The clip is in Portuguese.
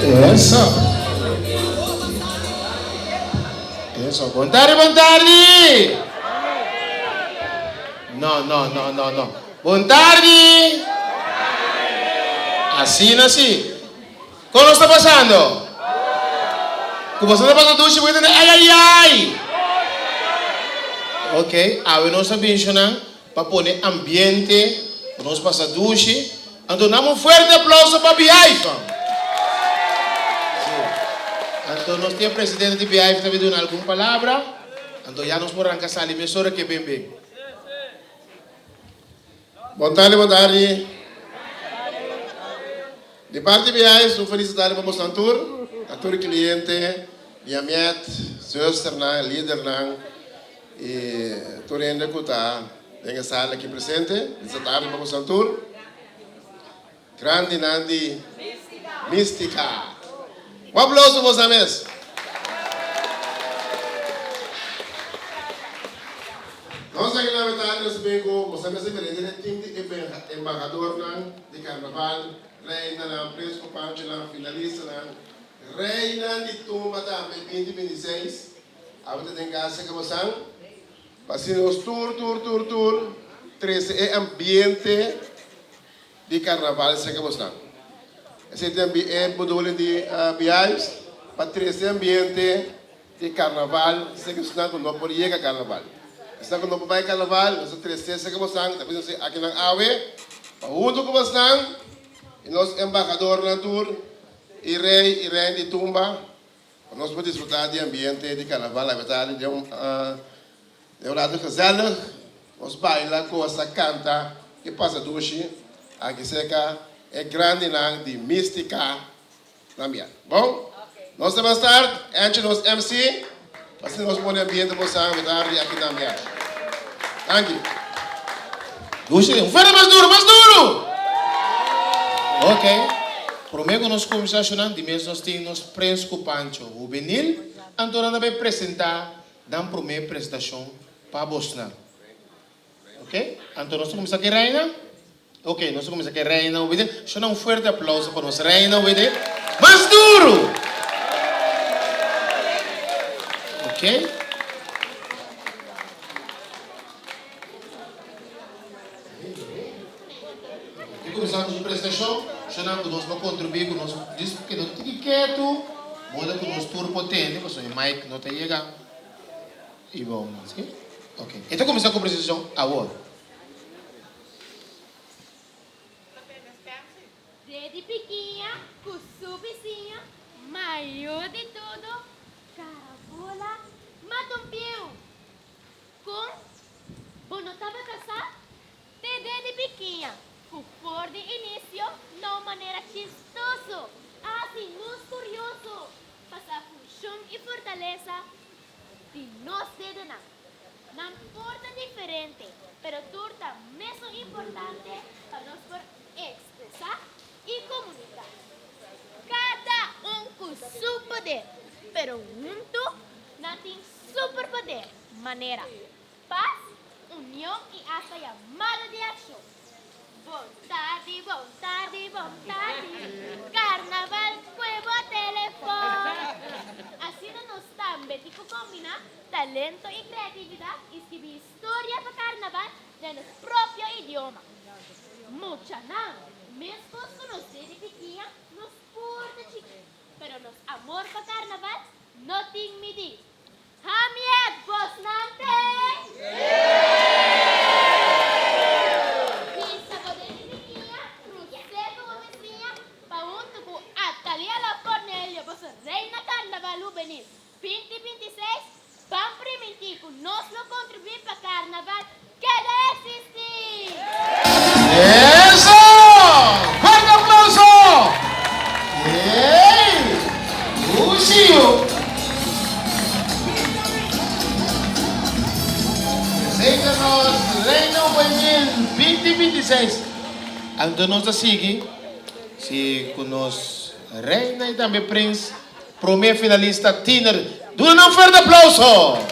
Eso. Eso. Buon tardi. No. Buon tardi. Así. ¿Cómo está pasando? ¿Cómo está pasando? Ay. Ok, a nossa vision para poner ambiente, para nós passar duche. Então, damos um forte aplauso para a BIAIF. Então, nós temos o presidente de BIAIF também dando alguma palavra. Então, já nos podemos arrancar a emissora que bem. Boa tarde. De parte de BIAIF, sou felicidade para o tour, a todo cliente, minha mãe, senhor líder, e todo mundo que está na sala aqui presente, esta tarde para o tour. Grande Nandi Mística. Um aplauso para os amigos. Nós aqui na metade nós vemos os amigos que tem embaixador de carnaval, reina na Presco Pancho, finalista, reina de Tumba também 2026. Agora tem casa que você passamos tour, 13 é ambiente de carnaval que você esse também é modelo de viagens para 13 ambiente de carnaval que você não pode chegar carnaval. Está com o pai carnaval, nós três que você também aqui na AWE, para junto com você e nós embaixador na tour e rei de Tumba, nós podemos desfrutar de ambiente de carnaval, na verdade de lado casal, nós baila com essa canta que passa duche, aqui seca é grande de mística na minha. Bom, nós vamos estar entre nós MC. Assim nós podemos ambiente para você aqui na minha. Thank you. Duche, mais duro. Ok. Primeiro nós começamos de mês nós temos Presco Pancho juvenil, então nós vamos apresentar na primeira apresentação para Bosna. Ok? Então nós começamos aqui, Reina. Ok, nós começamos aqui, Reina juvenil. Deixa eu dar forte aplauso para nós, Reina juvenil. Mais duro! Ok? E começamos a apresentação, chamando nós para contribuir com nós. Diz que não fique quieto, muda com nós turbo potente, porque o Mike não está chegando. E vamos, ok? Então começamos a apresentação agora. Desde pequena, com sua vizinha, maior de tudo, carabola, matompeu. Quando estava casado, desde pequena, com for de início, não maneira chistoso, assim nos curioso, passar com chum e fortaleza, de nós dedo não importa diferente, pero turta mesmo importante para nós por expressar e comunicar. Cada com seu poder, pero junto não tem superpoder, maneira, paz, união e hasta chamada de ação. Bom tarde, carnaval, cuevo, telefone. Assim nós também temos que combinar talento e criatividade e escrever história para carnaval no nosso próprio idioma. Mucha não, mesmo que nós desde pequena, nos porta chique, pero nos amor para carnaval não tem medir. Hamiet, vos não tem? Reina Carnaval Juvenil 2026, vamos permitir que nós não contribuir para Carnaval que deve existir. Eso! Fuerte aplauso! Lucio! Preséntanos Reina Juvenil 2026. Então nós seguimos, se conosco Reina e também Prince, primeiro finalista Tiner. Dá um forte aplauso!